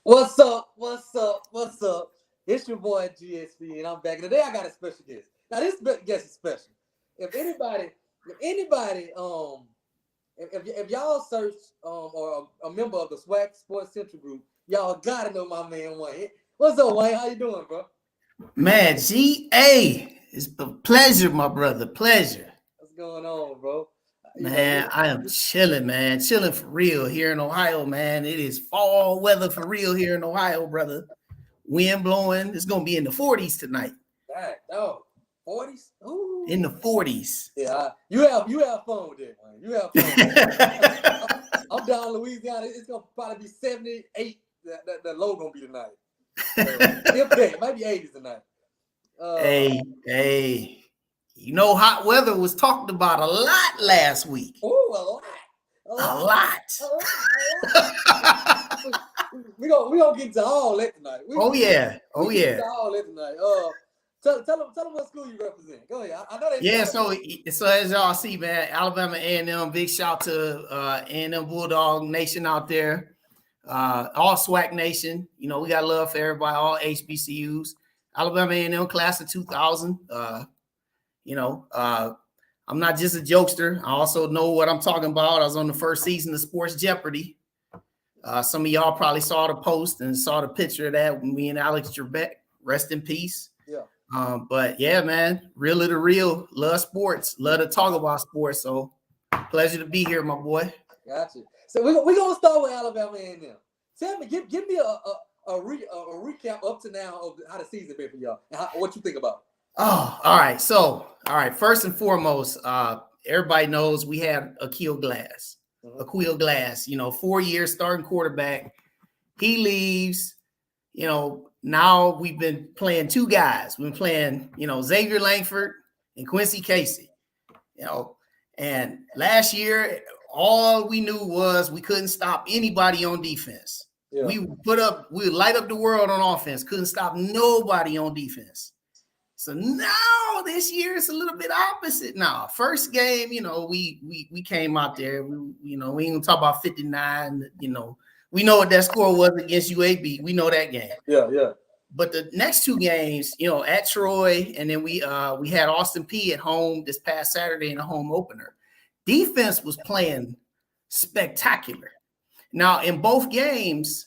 What's up? What's up? What's up? It's your boy Gee-Espn, and I'm back. Today I got a special guest. Now this guest is special. If anybody, if y'all search or a member of the SWAC Sports Central group, y'all gotta know my man Wayne. What's up, Wayne? How you doing, bro? Man, GA, it's a pleasure, my brother. Pleasure. What's going on, bro? Man, I am chilling, man. Chilling for real here in Ohio, man. It is fall weather for real here in Ohio, brother. Wind blowing. It's gonna be in the 40s tonight. Oh, 40s? Ooh. In the 40s. Yeah, you have fun with that, man. You have fun. I'm down in Louisiana. It's gonna probably be 78. The low gonna be tonight. If that, maybe 80s tonight. Hey. You know, hot weather was talked about a lot last week. Oh, a lot. We gonna get to all that tonight. Oh yeah. Get to all that tonight. Tell them what school you represent. Go ahead. I know they. Yeah. So as y'all see, man, Alabama A&M. Big shout to A&M Bulldog Nation out there. All SWAC Nation. You know, we got love for everybody. All HBCUs. Alabama A&M class of 2000. I'm not just a jokester. I also know what I'm talking about. I was on the first season of Sports Jeopardy. Some of y'all probably saw the post and saw the picture of that with me and Alex Trebek. Rest in peace. Yeah. But yeah, man, real to real. Love sports. Love to talk about sports. So pleasure to be here, my boy. Gotcha. So we're gonna start with Alabama A&M. Tell me, give me a recap up to now of how the season been for y'all and what you think about it. Oh, all right. So, first and foremost, everybody knows we had Akil Glass, 4 years starting quarterback. He leaves, now we've been playing two guys. We've been playing, Xavier Langford and Quincy Casey, and last year, all we knew was we couldn't stop anybody on defense. Yeah. We would light up the world on offense, couldn't stop nobody on defense. So now this year it's a little bit opposite. Now, first game, we came out there. We ain't gonna talk about 59. We know what that score was against UAB. We know that game. Yeah. But the next two games, at Troy, and then we had Austin Peay at home this past Saturday in a home opener. Defense was playing spectacular. Now, in both games,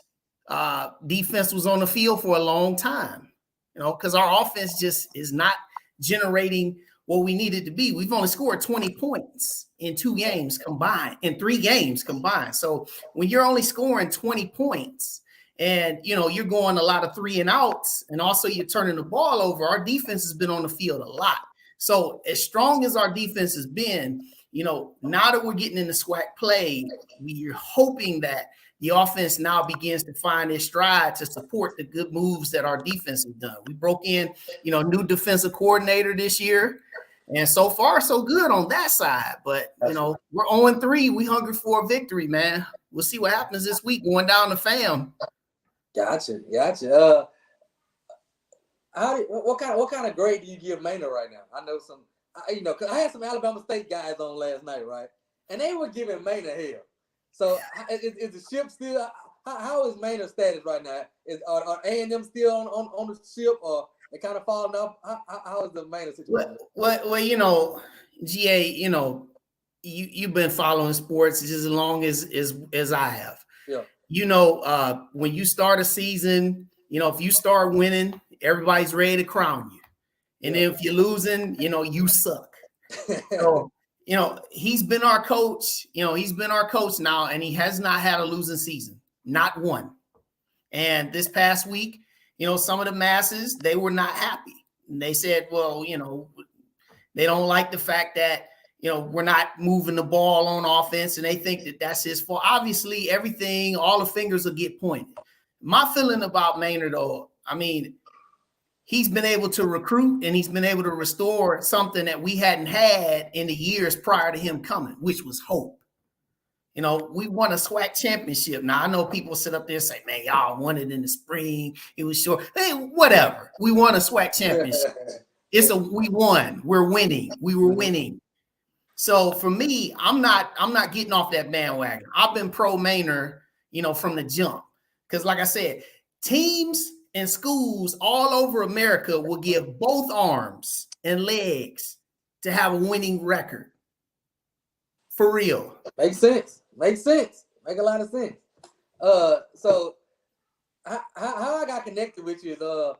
defense was on the field for a long time. Because our offense just is not generating what we needed to be. We've only scored 20 points in 3 games combined. So when you're only scoring 20 points and, you're going a lot of 3 and outs and also you're turning the ball over, our defense has been on the field a lot. So as strong as our defense has been, now that we're getting into SWAC play, we're hoping that the offense now begins to find its stride to support the good moves that our defense has done. We broke in, new defensive coordinator this year, and so far so good on that side. But, we're 0-3. We hungry for a victory, man. We'll see what happens this week going down to FAM. Gotcha. What kind of grade do you give Maynor right now? I know some, because I had some Alabama State guys on last night, right? And they were giving Maynor hell. So is the ship still? How is Maynard's status right now? Are A&M still on the ship, or they kind of falling off? How is the Maynard situation? Well, GA, you've been following sports just as long as I have. Yeah. When you start a season, if you start winning, everybody's ready to crown you, and then if you're losing, you suck. So, he's been our coach. He's been our coach now, and he has not had a losing season, not one. And this past week, some of the masses, they were not happy. And they said, well, they don't like the fact that, we're not moving the ball on offense, and they think that that's his fault. Obviously, all the fingers will get pointed. My feeling about Maynard, though, he's been able to recruit and he's been able to restore something that we hadn't had in the years prior to him coming, which was hope. We won a SWAC championship. Now, I know people sit up there and say, man, y'all won it in the spring. It was short. Hey, whatever. We won a SWAC championship. We won. We're winning. We were winning. So for me, I'm not getting off that bandwagon. I've been pro Maynor, from the jump. Because like I said, teams and schools all over America will give both arms and legs to have a winning record. For real. Makes sense. Makes sense. Make a lot of sense. So how I got connected with you is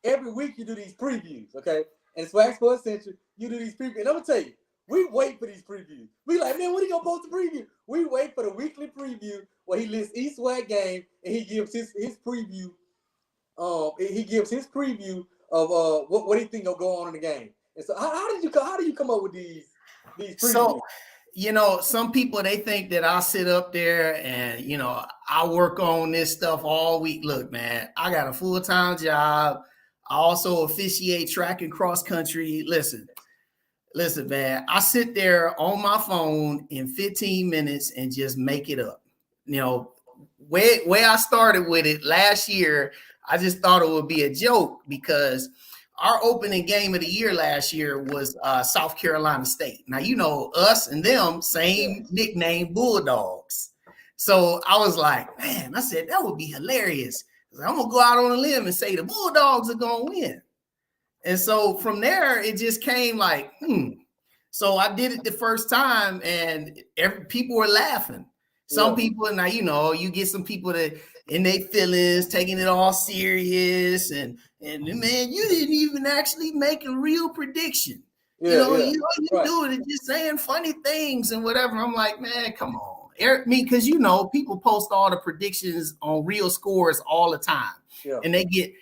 every week you do these previews, okay? And Swag Sports Central, you do these previews. And I'm gonna tell you, we wait for these previews. We like, man, when he gonna post the preview? We wait for the weekly preview where he lists each Swag game and he gives his preview. He gives his preview of what he think will go on in the game. And so how do you come up with these previews? So, some people, they think that I'll sit up there and, I work on this stuff all week. Look, man, I got a full-time job. I also officiate track and cross country. Listen, man, I sit there on my phone in 15 minutes and just make it up. Where I started with it last year, I just thought it would be a joke because our opening game of the year last year was South Carolina State. Now, us and them, same nickname, Bulldogs. So I was like, man, I said, that would be hilarious. I'm going to go out on a limb and say the Bulldogs are going to win. And so from there, it just came like, So I did it the first time and people were laughing. Some people, now, you get some people that in their feelings, taking it all serious. And man, you didn't even actually make a real prediction. You doing it, just saying funny things and whatever. I'm like, man, come on. Because, people post all the predictions on real scores all the time. Yeah. And they get,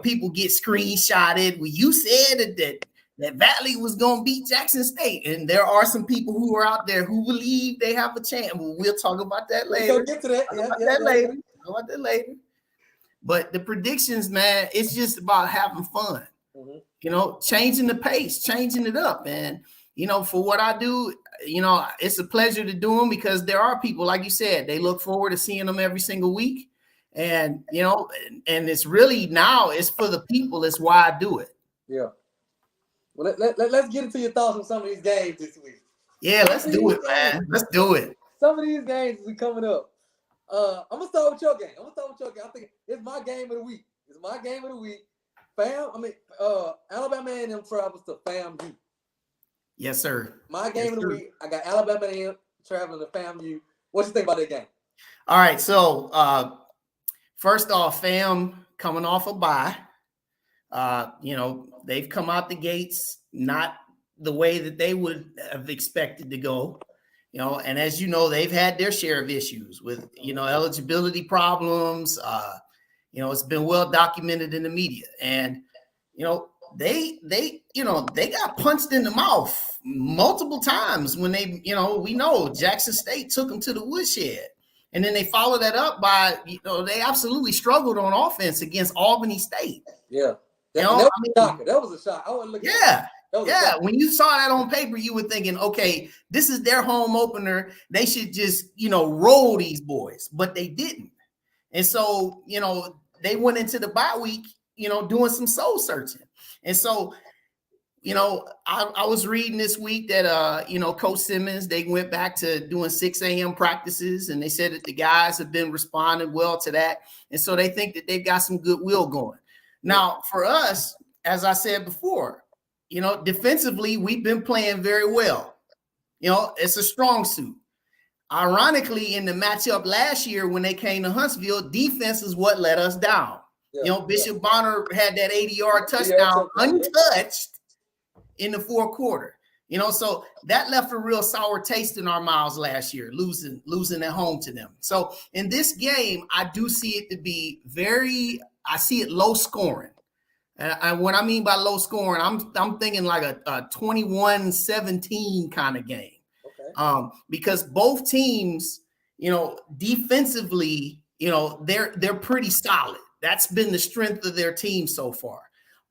people get screenshotted. Well, you said that Valley was going to beat Jackson State. And there are some people who are out there who believe they have a chance. Well, we'll talk about that later. We'll get to that. Talk about that later. But the predictions, man, it's just about having fun. Mm-hmm. Changing the pace, changing it up. And, for what I do, it's a pleasure to do them because there are people, like you said, they look forward to seeing them every single week. And, and it's really now it's for the people. It's why I do it. Yeah. Well, let's get into your thoughts on some of these games this week. Yeah, let's do it, man. Let's do it. Some of these games are coming up. I'm going to start with your game. I think it's my game of the week. Alabama A&M travels to FAMU. Yes, sir. My game of the week, I got Alabama A&M traveling to FAMU. What you think about that game? All right, so first off, FAM coming off a bye. They've come out the gates not the way that they would have expected to go. And as you know, they've had their share of issues with, eligibility problems. It's been well documented in the media. And, they got punched in the mouth multiple times when they, we know Jackson State took them to the woodshed. And then they followed that up by, they absolutely struggled on offense against Albany State. Yeah. That was a shock. I wasn't looking at that. Yeah. When you saw that on paper, you were thinking, okay, this is their home opener. They should just, roll these boys, but they didn't. And so, they went into the bye week, doing some soul searching. And so, I was reading this week that, Coach Simmons, they went back to doing 6 a.m. practices, and they said that the guys have been responding well to that. And so they think that they've got some goodwill going. Now, for us, as I said before, defensively, we've been playing very well. It's a strong suit. Ironically, in the matchup last year when they came to Huntsville, defense is what let us down. Bishop Bonner had that 80-yard touchdown untouched in the fourth quarter. So that left a real sour taste in our mouths last year, losing at home to them. So in this game, I do see it to be I see it low scoring. And what I mean by low scoring, I'm thinking like a 21-17 kind of game. Okay. Because both teams, defensively, they're pretty solid. That's been the strength of their team so far.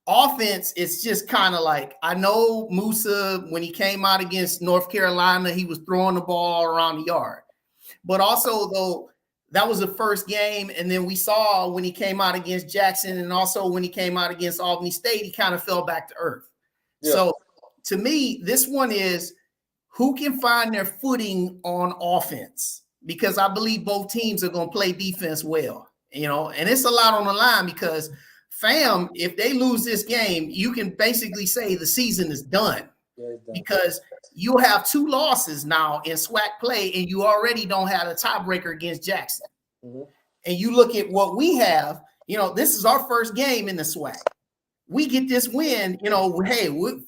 Offense, it's just kind of like, I know Musa, when he came out against North Carolina, he was throwing the ball all around the yard. But also, though, that was the first game. And then we saw when he came out against Jackson and also when he came out against Albany State, he kind of fell back to earth. Yeah. So to me, this one is who can find their footing on offense, because I believe both teams are going to play defense well. you know, and it's a lot on the line because FAM, if they lose this game, you can basically say the season is done because you have 2 losses now in SWAC play, and you already don't have a tiebreaker against Jackson. And you look at what we have, you know, this is our first game in the SWAC. We get this win, you know, hey,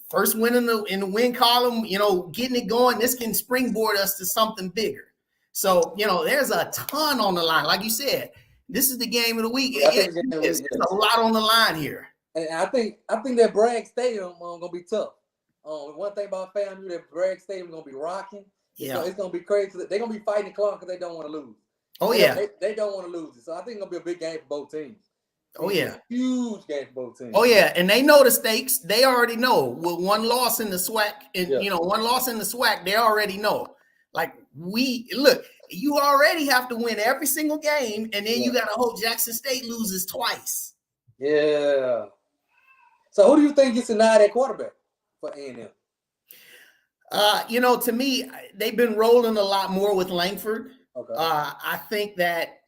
first win in the win column, you know, getting it going. This can springboard us to something bigger. So, you know, there's a ton on the line. Like you said, this is the game of the week. It's a lot on the line here. And I think that Bragg Stadium gonna be tough. One thing about FAMU, that Bragg Stadium gonna be rocking. It's gonna be crazy. They're gonna be fighting the clock because they don't want to lose. They don't want to lose it. So I think it's gonna be a big game for both teams. Huge game for both teams. And they know the stakes. They already know. With one loss in the SWAC, you know, one loss in the SWAC, they already know. Like you already have to win every single game, and then you got to hope Jackson State loses twice. Yeah. So who do you think gets denied at quarterback for A&M? You know, to me, they've been rolling a lot more with Langford. Okay. I think that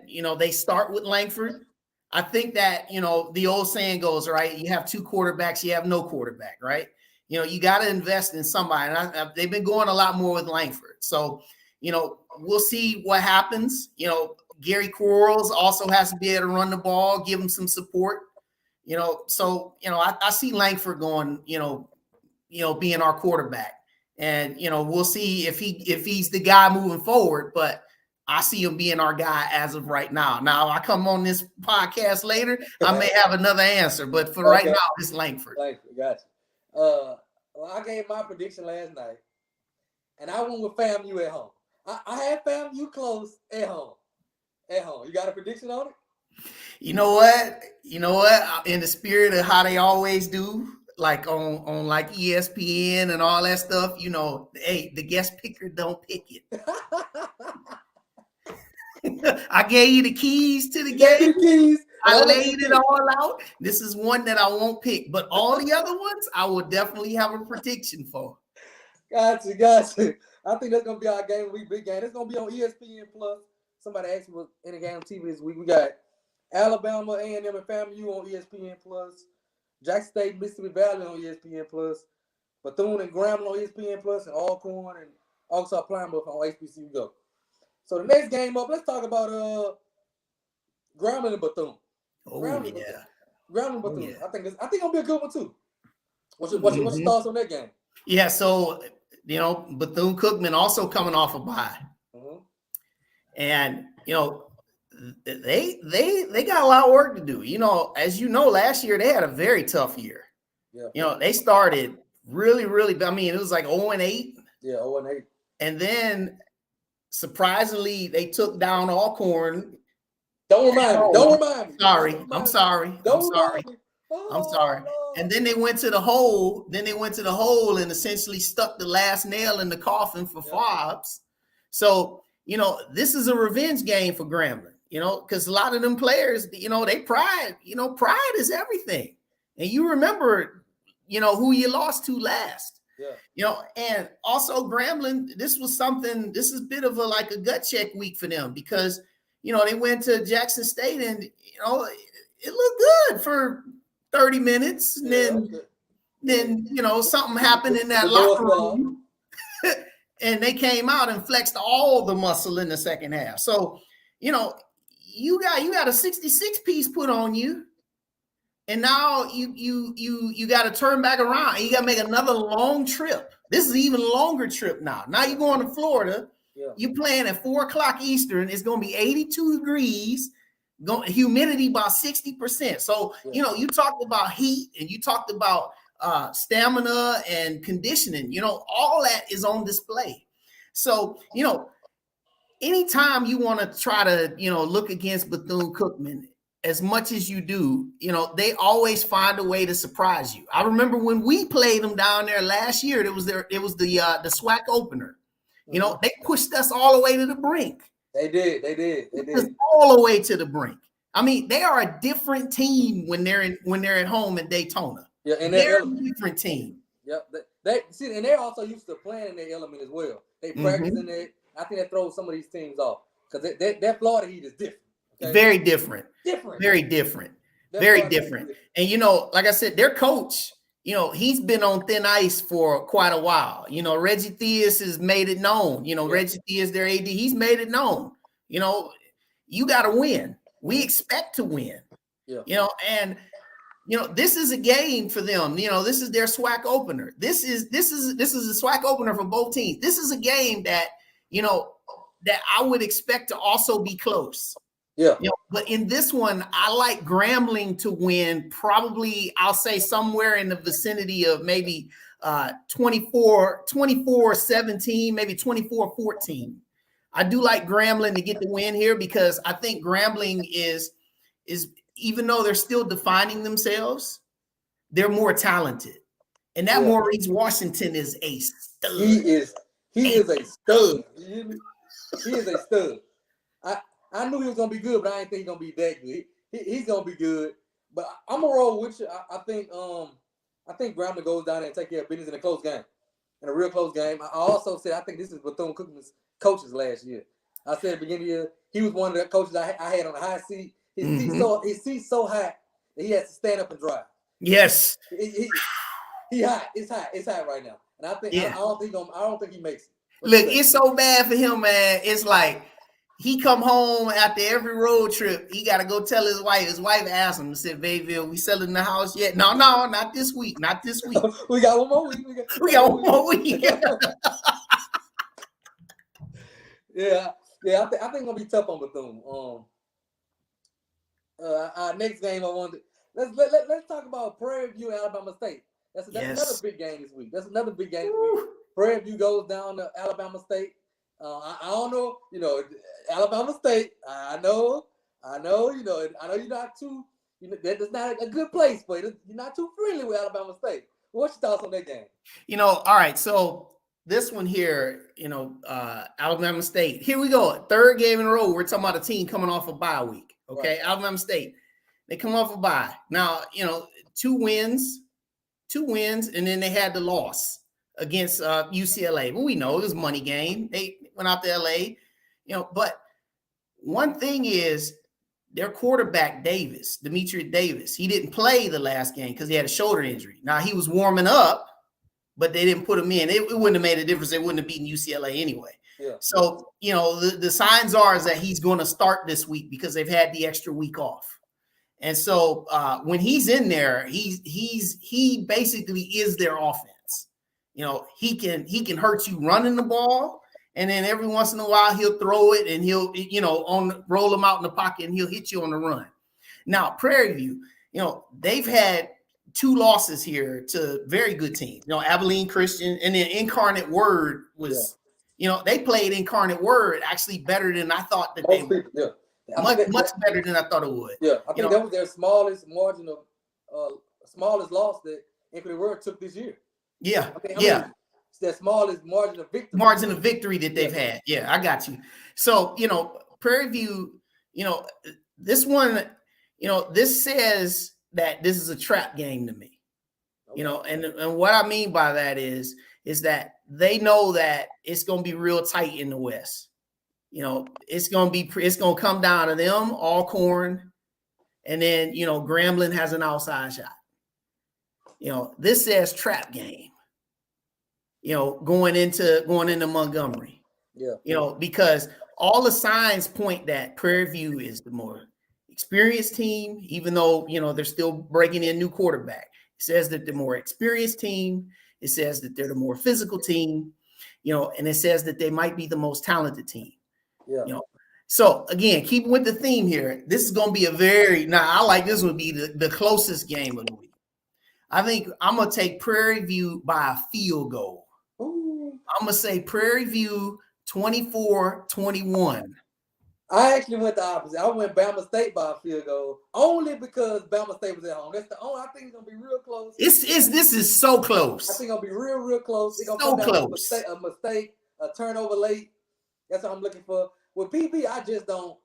you know, they start with Langford. I think that, you know, the old saying goes, right? You have 2 quarterbacks, you have no quarterback, right? You know, you got to invest in somebody. And they've been going a lot more with Langford. So, you know, we'll see what happens. You know, Gary Quarles also has to be able to run the ball, give him some support. You know, so, you know, I see Langford going, you know, being our quarterback. And, you know, we'll see if he's the guy moving forward. But I see him being our guy as of right now. Now, I come on this podcast later, I may have another answer, but for right now, it's Langford. Gotcha. Well, I gave my prediction last night, and I went with FAMU at home. I had FAMU close at home. You got a prediction on it? You know what? In the spirit of how they always do, like on like ESPN and all that stuff, you know, hey, the guest picker don't pick it. I gave you the keys to the game. I laid it all out. This is one that I won't pick, but all the other ones I will definitely have a prediction for. Gotcha. I think that's gonna be our game of the week, big game. It's gonna be on ESPN Plus. Somebody asked me what's in the game on TV this week. We got Alabama, A&M, and FAMU on ESPN Plus. Jackson State, Mississippi Valley on ESPN Plus. Bethune and Grambling on ESPN Plus, and Alcorn and Arkansas Plymouth on HBCU Go. So the next game up, let's talk about Grambling and Bethune. Grambling and Bethune. Yeah. I think it'll be a good one too. What's your thoughts on that game? Yeah, so you know, Bethune-Cookman also coming off a bye, and you know, they got a lot of work to do. You know, as you know, last year they had a very tough year. Yeah. You know, they started really. I mean, it was like 0-8. Yeah, 0-8. And then surprisingly, they took down Alcorn. Don't remind me. I'm sorry. And then they went to the hole. And essentially stuck the last nail in the coffin for Fobbs. So, you know, this is a revenge game for Grambling, you know, because a lot of them players, you know, pride is everything. And you remember, you know, who you lost to last. Yeah. You know, and also Grambling, this is a bit of a gut check week for them because, you know, they went to Jackson State and, you know, it looked good for 30 minutes. And then, you know, something happened in that locker room and they came out and flexed all the muscle in the second half. So, you know, you got a 66 piece put on you. And now you got to turn back around and you got to make another long trip. This is an even longer trip now. Now you're going to Florida. Yeah. You're playing at 4:00 Eastern. It's going to be 82 degrees, humidity about 60%. So, you know, you talked about heat and you talked about stamina and conditioning. You know, all that is on display. So, you know, anytime you want to try to, you know, look against Bethune-Cookman, as much as you do, you know, they always find a way to surprise you. I remember when we played them down there last year, it was the SWAC opener. You know, they pushed us all the way to the brink. They did. All the way to the brink. I mean, they are a different team when they're at home in Daytona. Yeah, and they're a different team. Yep. And they're also used to playing in their element as well. They practice in it. I think that throws some of these teams off because that Florida heat is different. Okay? Very different. Different. Very different. That's Very why I think different. And you know, like I said, their coach, you know, he's been on thin ice for quite a while. You know, Reggie Theus has made it known. You know, Yeah. Reggie Theus, their AD, he's made it known. You know, you got to win. We expect to win. Yeah. You know, and you know, this is a game for them. You know, this is their SWAC opener. This is a SWAC opener for both teams. This is a game that, you know, that I would expect to also be close. Yeah. You know, but in this one, I like Grambling to win probably, I'll say somewhere in the vicinity of maybe 24-17, maybe 24-14. I do like Grambling to get the win here because I think Grambling is even though they're still defining themselves, they're more talented. And that Maurice Washington is a stud. He is a stud. You hear me? He is a stud. I knew he was gonna be good, but I didn't think he's gonna be that good. He's gonna be good. But I'm gonna roll with you. I think Grambling goes down there and take care of business in a close game. In a real close game. I also said I think this is Bethune-Cookman's coaches last year. I said at the beginning of the year, he was one of the coaches I had on the high seat. His seat's so high that he has to stand up and drive. Yes. He hot. It's hot right now. And I think I don't think he makes it. Look, it's so bad for him, man. It's like he come home after every road trip. He got to go tell his wife. His wife asked him, said, "Bayville, we selling the house yet?" No, not this week. Not this week. We got one more week. We got one more week. Yeah. I think it's gonna be tough on Bethune. Our next game, let's talk about Prairie View, Alabama State. That's another big game this week. Prairie View goes down to Alabama State. I don't know, you know, Alabama State. I know, you know, I know you're not too, you know, that's not a good place, but you're not too friendly with Alabama State. What's your thoughts on that game? You know, all right, so this one here, you know, Alabama State. Here we go. Third game in a row. We're talking about a team coming off a bye week. Okay, right. Alabama State. They come off a bye. Now, you know, two wins, and then they had the loss against UCLA. Well, we know it was a money game. They went out to LA, you know, but one thing is their quarterback, Demetrius Davis, he didn't play the last game because he had a shoulder injury. Now, he was warming up, but they didn't put him in. It wouldn't have made a difference. They wouldn't have beaten UCLA anyway. Yeah. So, you know, the signs are is that he's going to start this week because they've had the extra week off. And so when he's in there, he basically is their offense. You know, he can hurt you running the ball, and then every once in a while he'll throw it and he'll, you know, roll him out in the pocket and he'll hit you on the run. Now, Prairie View, you know, they've had 2 losses here to very good teams. You know, Abilene Christian, and then Incarnate Word was, you know, they played Incarnate Word actually better than I thought that they would. Yeah. Much better than I thought it would. Yeah, I think that was their smallest margin of smallest loss that Incarnate Word took this year. Yeah, it's their smallest margin of victory. Margin of victory that they've had. Yeah, I got you. So, you know, Prairie View, you know, this one, you know, this says that this is a trap game to me. Okay. You know, and what I mean by that is that they know that it's going to be real tight in the West. You know, it's going to come down to them, Alcorn, and then, you know, Grambling has an outside shot. You know, this says trap game. You know, going into Montgomery. Yeah. You know, because all the signs point that Prairie View is the more experienced team, even though, you know, they're still breaking in new quarterback. It says that they're more experienced team. It says that they're the more physical team, you know, and it says that they might be the most talented team. Yeah. You know, so again, keeping with the theme here, this is going to be I like this would be the closest game of the week. I think I'm going to take Prairie View by a field goal. Ooh. I'm going to say Prairie View 24-21. I actually went the opposite. I went Bama State by a field goal only because Bama State was at home. That's the only. I think it's gonna be real close. This is so close. I think it'll be real close. It's gonna so come down close. To a mistake, a turnover late. That's what I'm looking for. With PB, I just don't.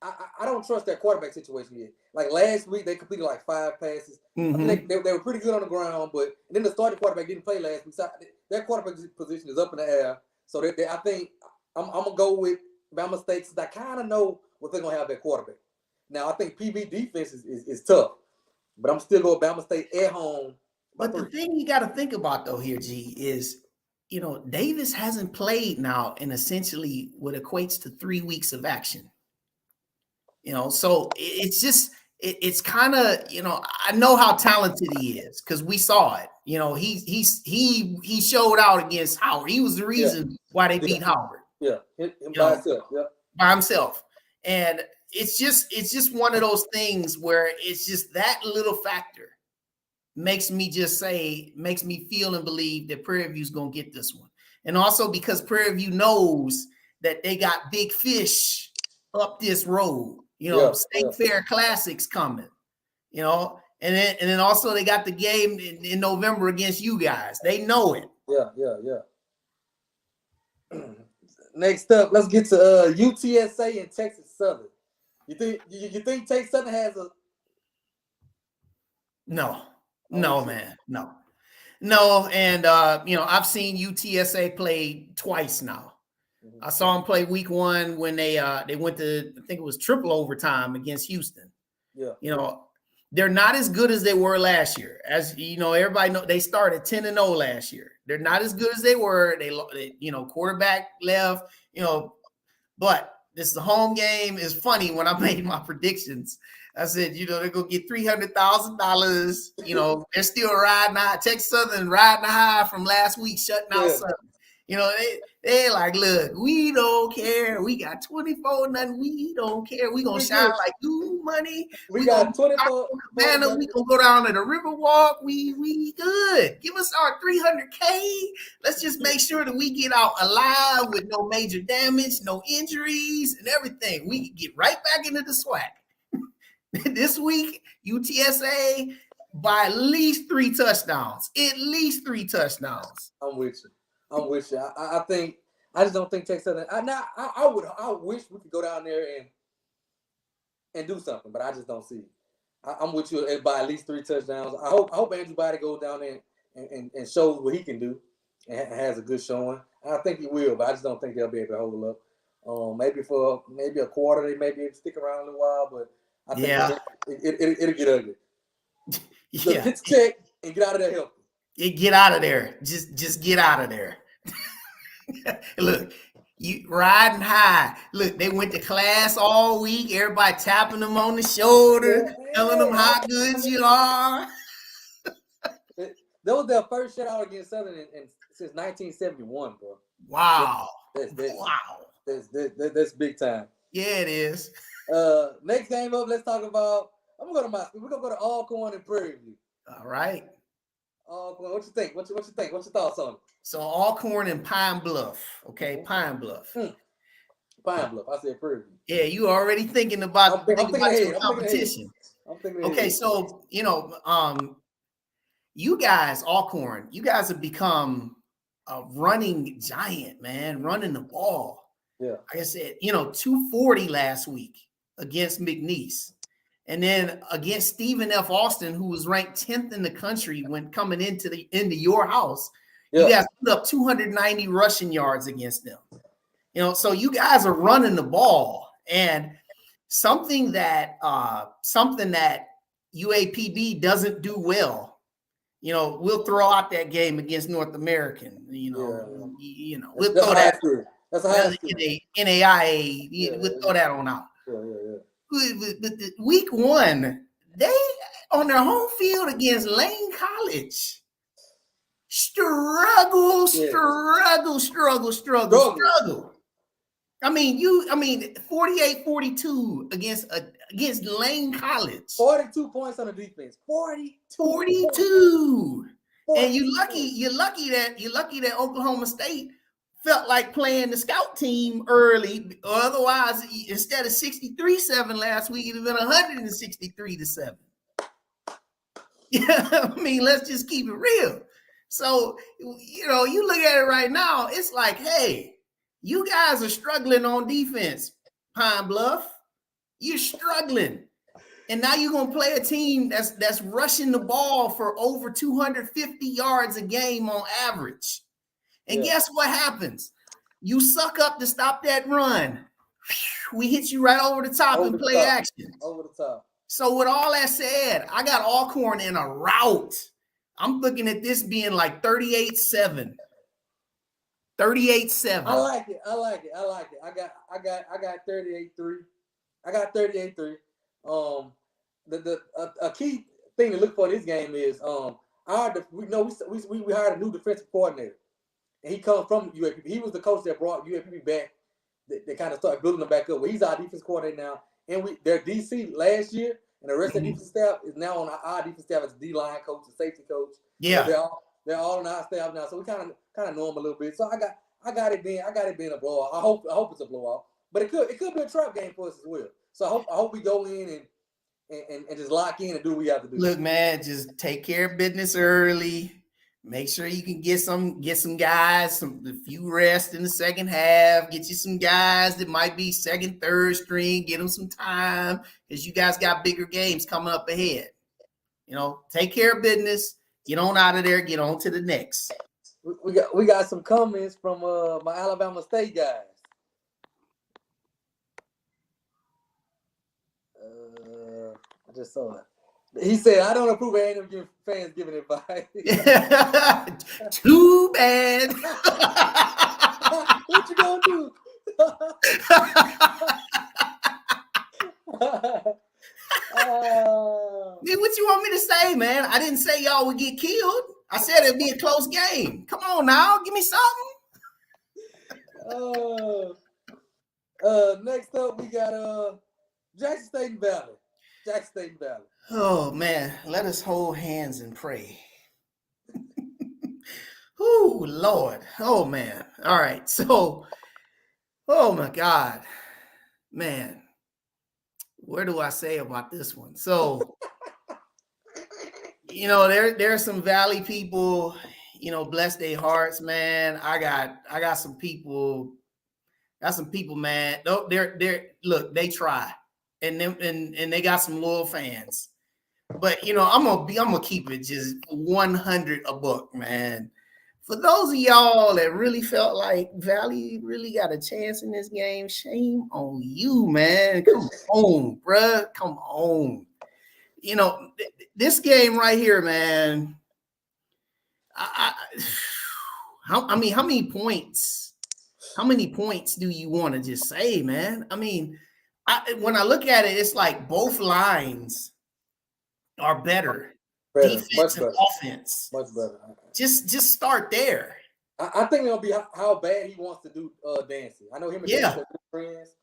I don't trust their quarterback situation yet. Like last week, they completed like 5 passes. Mm-hmm. I think they were pretty good on the ground, but then the starting quarterback didn't play last week. So their quarterback position is up in the air. So I think I'm gonna go with Bama State, since I kind of know what they're gonna have at quarterback. Now I think PB defense is tough, but I'm still going Bama State at home. But the thing you got to think about though here, G, is Davis hasn't played now in essentially what equates to 3 weeks of action. So it's just it's kind of I know how talented he is because we saw it. He showed out against Howard. He was the reason why they beat Howard. Yeah, him by himself. Yeah, by himself. And it's just one of those things where it's just that little factor makes me feel and believe that Prairie View's gonna get this one. And also because Prairie View knows that they got big fish up this road. State Fair Classics coming, and then also they got the game in November against you guys. They know it. Yeah. Next up, let's get to UTSA and Texas Southern. You think Texas Southern has a? No, man, no. And I've seen UTSA play twice now. I saw them play week 1 when they went to, I think it was triple overtime against Houston. Yeah. They're not as good as they were last year. As everybody know, they started 10-0 last year. They're not as good as they were. They quarterback left, but this is a home game. It's funny when I made my predictions. I said, they're going to get $300,000. They're still riding high. Texas Southern riding high from last week, shutting out Southern. They like, look, we don't care. We got 24-0. We don't care. We gonna shine like you money. We got 24. We gonna go down to the Riverwalk. We good. Give us our $300K. Let's just make sure that we get out alive with no major damage, no injuries, and everything. We can get right back into the SWAC. This week, UTSA by at least 3 touchdowns. At least 3 touchdowns. I'm with you. I just don't think Texas Southern. I wish we could go down there and do something, but I just don't see it. I'm with you by at least 3 touchdowns. I hope Andrew Body goes down there and shows what he can do and has a good showing. I think he will, but I just don't think they'll be able to hold up. Maybe a quarter, they may be able to stick around a little while, but I think it'll get ugly. So get the check and get out of there healthy. Get out of there. Just get out of there. Look, you riding high. Look, they went to class all week. Everybody tapping them on the shoulder, telling them how good you are. That was their first shutout against Southern since 1971, bro. Wow. That's big time. Yeah, it is. Next game up, let's talk about. We're gonna go to Alcorn and Prairie View. All right. Alcorn, what you think? What you think? What's your thoughts on it? So Alcorn and Pine Bluff. Okay, Pine Bluff. Pine Bluff. I said Prairie View. Yeah, you already thinking about your competition. Okay, so you guys, Alcorn, you guys have become a running giant, man, running the ball. Yeah. Like I said, 240 last week against McNeese. And then against Stephen F. Austin, who was ranked 10th in the country when coming into your house, you guys put up 290 rushing yards against them. So you guys are running the ball, and something that UAPB doesn't do well. We'll throw out that game against North American. We'll throw that. That's a high school. NAIA. We'll throw that on out. Yeah. But week 1, they on their home field against Lane College. Struggle. I mean 48-42 against Lane College. 42 points on the defense. 42. And you're lucky that Oklahoma State felt like playing the scout team early. Otherwise, instead of 63-7 last week, it'd have been 163-7. Let's just keep it real. So, you look at it right now, it's like, hey, you guys are struggling on defense, Pine Bluff. You're struggling. And now you're going to play a team that's rushing the ball for over 250 yards a game on average. And guess what happens? You suck up to stop that run. we hit you right over the top and play action. Over the top. So with all that said, I got Alcorn in a rout. I'm looking at this being like 38-7. 38-7. I like it. I got 38-3. I got 38-3. A key thing to look for in this game is we hired a new defensive coordinator, and he comes from UAPB. He was the coach that brought UAPB back. They kind of started building them back up. Well, he's our defense coordinator now, and their DC last year, and the rest of the defense staff is now on our defense staff as D-line coach, the safety coach. Yeah, they're all on our staff now, so we kind of know them a little bit. So I got it being a blowout. I hope it's a blowout, but it could be a trap game for us as well. So I hope we go in and just lock in and do what we have to do. Look, man, just take care of business early. Make sure you can get some guys, a few rest in the second half. Get you some guys that might be second, third string. Get them some time because you guys got bigger games coming up ahead. Take care of business. Get on out of there. Get on to the next. We got some comments from my Alabama State guys. I just saw it. He said, "I don't approve of any fans giving advice." Too bad. What you gonna do? What you want me to say, man? I didn't say y'all would get killed. I said it'd be a close game. Come on now, give me something. Next up, we got Jackson State and Valley. Jackson State and Valley. Oh man, let us hold hands and pray. Oh Lord. Oh man. All right. So, oh my God, man. Where do I say about this one? So, there are some Valley people, bless their hearts, man. I got some people. Got some people, man. Look, they try, and they got some loyal fans. But I'm gonna keep it just 100 a book, man. For those of y'all that really felt like Valley really got a chance in this game, shame on you, man. Come on, bruh. Come on. This game right here, man. How many points? How many points do you want to just say, man? I mean, when I look at it, it's like both lines are better. Defense and offense. Much better. Just start there. I think it'll be how bad he wants to do dancing. I know him and Dancy are good friends.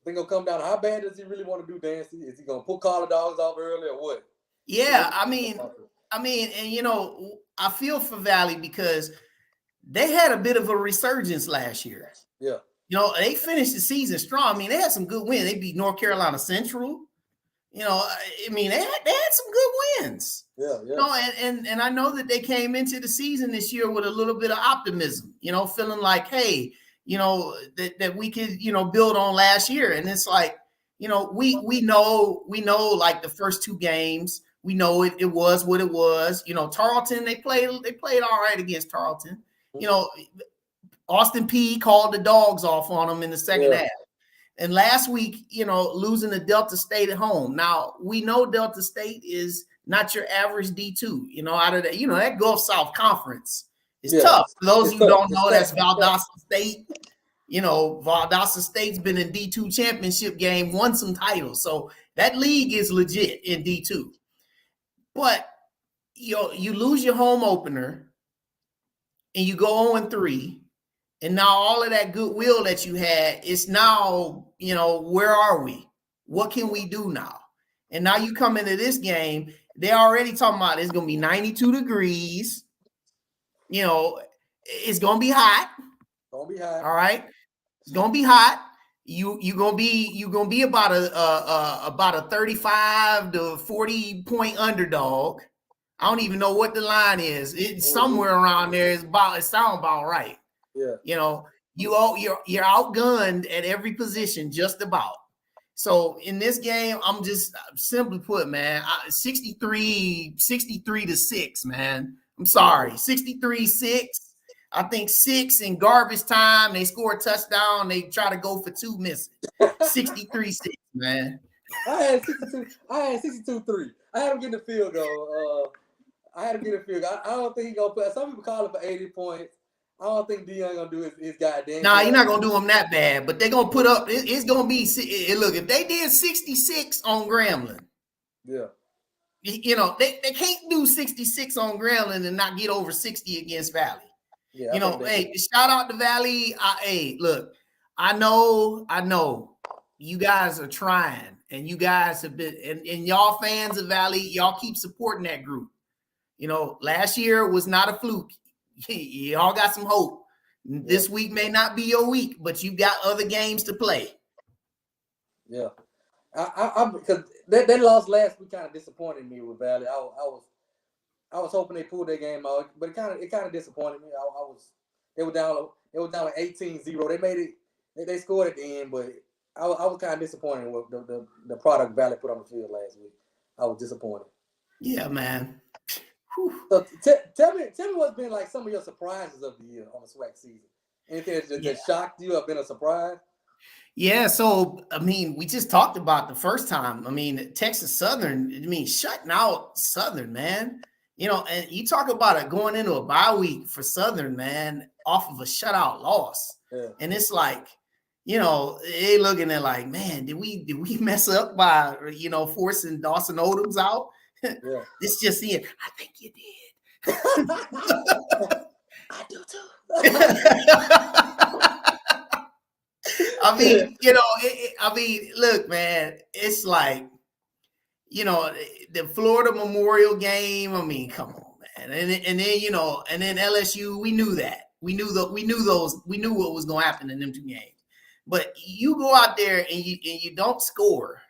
I think it'll come down to how bad does he really want to do dancing? Is he gonna pull collar dogs off early or what? Yeah, I mean, and I feel for Valley because they had a bit of a resurgence last year. Yeah. They finished the season strong. I mean, they had some good wins. They beat North Carolina Central. They had some good wins. Yeah. And I know that they came into the season this year with a little bit of optimism, feeling like, hey, that we could, build on last year. And it's like, we know like the first two games, we know it was what it was. Tarleton, they played all right against Tarleton. Austin P called the dogs off on them in the second half. And last week, losing to Delta State at home. Now, we know Delta State is not your average D2, out of that, that Gulf South Conference is tough. For those of you who don't know, that's Valdosta State. Valdosta State's been in D2 championship game, won some titles. So that league is legit in D2. But, you lose your home opener and you go 0-3. And now all of that goodwill that you had is now, where are we? What can we do now? And now you come into this game, they're already talking about it's going to be 92 degrees. It's going to be hot. All right. It's going to be hot. You're going to be about a 35 to 40 point underdog. I don't even know what the line is. It's somewhere around there. It sounds about right. Yeah. You're outgunned at every position, just about. So in this game, I'm just simply put, man, 63-6, man. I'm sorry, 63-6. I think 6 in garbage time. They score a touchdown. They try to go for 2 missing. 63-6, man. I had 62-3. I had him getting the field goal. I don't think he gonna put. Some people call it for 80 points. I don't think Dion gonna do his goddamn. Nah, you're not gonna do them that bad, but they're gonna put up. It's gonna be. Look, if they did 66 on Grambling, yeah, you know they can't do 66 on Grambling and not get over 60 against Valley. Yeah, you know, hey, shout out to Valley. Hey, look, I know, you guys are trying, and you guys have been, and y'all fans of Valley, y'all keep supporting that group. You know, last year was not a fluke. Y'all got some hope. This week may not be your week, but you got other games to play. Yeah, I because they lost last week, kind of disappointed me with Valley. I was hoping they pulled their game out, but it kind of disappointed me. They were down with 18-0. They made it. They scored at the end, but I was kind of disappointed with the product Valley put on the field last week. I was disappointed. Yeah, man. So tell me what's been like some of your surprises of the year on the SWAC season. Anything that shocked you or been a surprise? Yeah, so I mean, we just talked about the first time. I mean, Texas Southern. I mean, shutting out Southern, man. You know, and you talk about it going into a bye week for Southern, man, off of a shutout loss, and it's like, you know, they looking at like, man, did we mess up by forcing Dawson Odoms out? Yeah. It's just the end. I think you did. I do too. I mean, I mean, look, man, it's like, the Florida Memorial game. I mean, come on, man. And then and then LSU. We knew that. We knew what was going to happen in them 2 games. But you go out there and you don't score.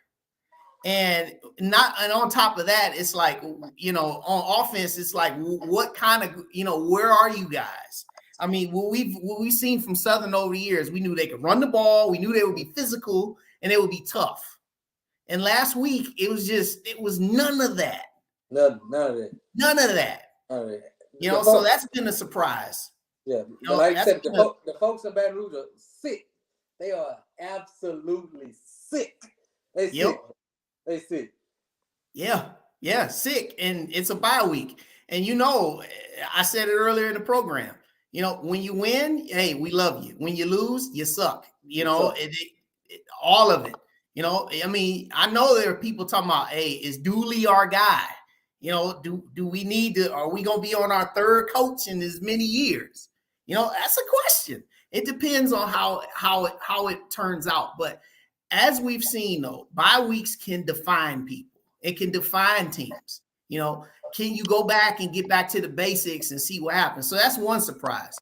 And on top of that, it's like, on offense, it's like, what kind of, where are you guys? I mean, what we've seen from Southern over the years, we knew they could run the ball, we knew they would be physical, and they would be tough. And last week, it was none of that. None of that. So that's been a surprise. Yeah, like I said, the folks in Baton Rouge are sick. They are absolutely sick. They sick. They sick. Yeah, sick. And it's a bye week. And I said it earlier in the program. When you win, hey, we love you. When you lose, you suck. All of it. I mean, I know there are people talking about, hey, is Dooley our guy? Do we need to? Are we gonna be on our 3rd coach in as many years? That's a question. It depends on how it turns out. But as we've seen, though, bye weeks can define people. It can define teams. Can you go back and get back to the basics and see what happens? So that's one surprise.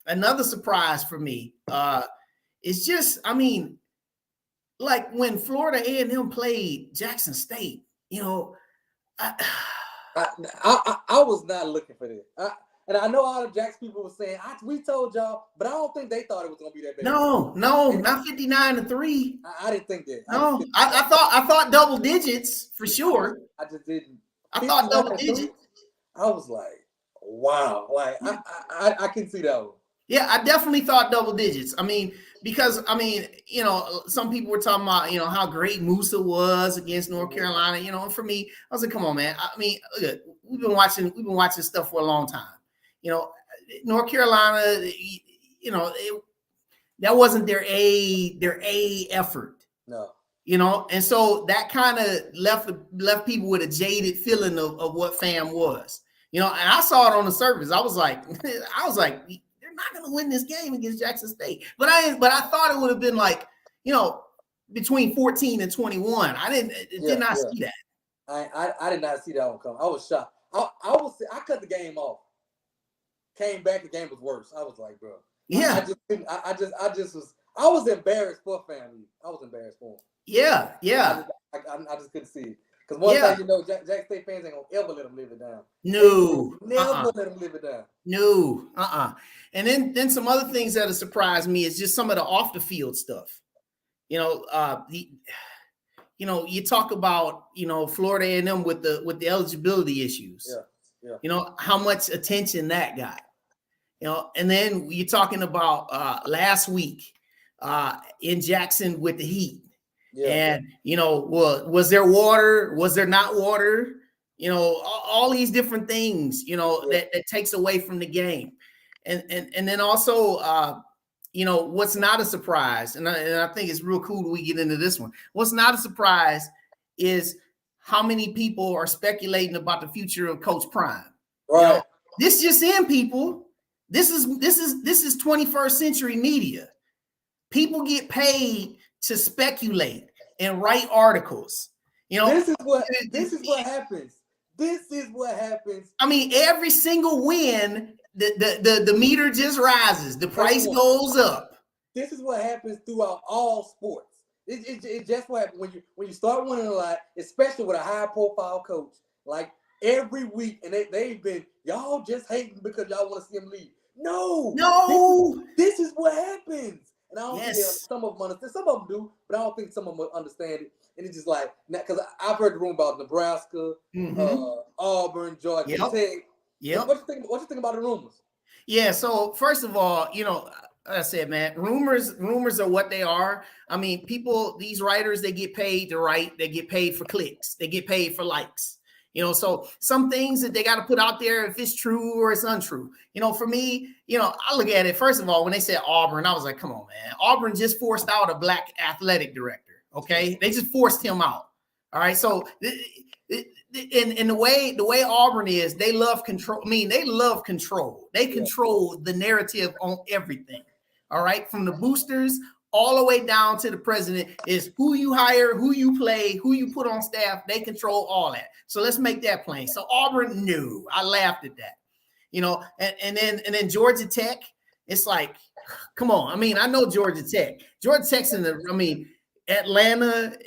Another surprise for me is just, I mean, like when Florida A&M played Jackson State, I was not looking for this. And I know all the Jacks people were saying, we told y'all, but I don't think they thought it was going to be that bad. No, not 59-3. I didn't think that. No, I thought double digits for sure. I just didn't. I thought double digits. I was like, wow. Like, I can see that one. Yeah, I definitely thought double digits. I mean, because, some people were talking about, how great Musa was against North Carolina, and for me, I was like, come on, man. I mean, look, we've been watching stuff for a long time. North Carolina, that wasn't their A effort. No. And so that kind of left people with a jaded feeling of what FAM was. And I saw it on the surface. I was like, they're not going to win this game against Jackson State. But I thought it would have been like, between 14 and 21. I did not see that. I did not see that one come. I was shocked. I cut the game off. Came back, the game was worse. I was like, bro. Yeah. I was embarrassed for FAMU. I was embarrassed for them. Yeah. I just couldn't see it. Because one thing Jack State fans ain't gonna ever let them live it down. No. Never let them live it down. No. And then some other things that have surprised me is just some of the off the field stuff. You talk about, Florida A&M with the eligibility issues. Yeah. How much attention that got. And then you're talking about last week in Jackson with the Heat. Yeah. And, was there water? Was there not water? All these different things, that takes away from the game. And then also, what's not a surprise, and I think it's real cool that we get into this one. What's not a surprise is how many people are speculating about the future of Coach Prime. Right. This just in, people. This is 21st century media. People get paid to speculate and write articles. This is what happens. This is what happens. I mean, every single win, the meter just rises. The price goes up. This is what happens throughout all sports. It's just what happens when you start winning a lot, especially with a high profile coach. Like every week, and they've been, y'all just hating because y'all want to see him leave. No. This is what happens. And I don't think some of them understand. Some of them do, but I don't think some of them understand it. And it's just like, because I've heard the rumor about Nebraska, Auburn, Georgia Tech. Yeah. What you think about the rumors? Yeah. So first of all, like I said, man, rumors are what they are. I mean, these writers, they get paid to write. They get paid for clicks. They get paid for likes. So some things that they got to put out there, if it's true or it's untrue. For me, I look at it, first of all, when they said Auburn, I was like, come on, man. Auburn just forced out a black athletic director, okay? They just forced him out, all right? So, and the way Auburn is, they love control. I mean, they love control. They control the narrative on everything, all right? From the boosters all the way down to the president is who you hire, who you play, who you put on staff. They control all that. So let's make that plain. So Auburn knew. I laughed at that. And then Georgia Tech, it's like, come on. I mean, I know Georgia Tech. Georgia Tech's Atlanta,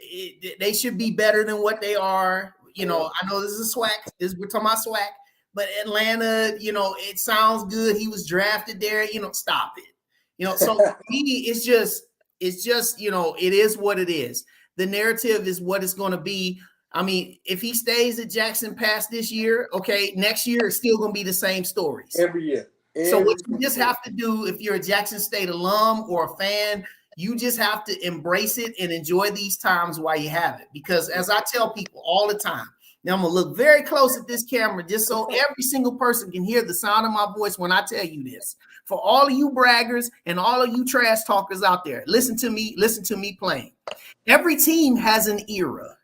they should be better than what they are. I know this is a SWAC. We're talking about SWAC. But Atlanta, it sounds good. He was drafted there. Stop it. So for me, it's just, it is what it is. The narrative is what it's going to be. I mean, if he stays at Jackson past this year, okay, next year it's still going to be the same stories. Every year. So what you just have to do, if you're a Jackson State alum or a fan, you just have to embrace it and enjoy these times while you have it. Because as I tell people all the time, now I'm going to look very close at this camera just so every single person can hear the sound of my voice when I tell you this. For all of you braggers and all of you trash talkers out there, listen to me plain. Every team has an era,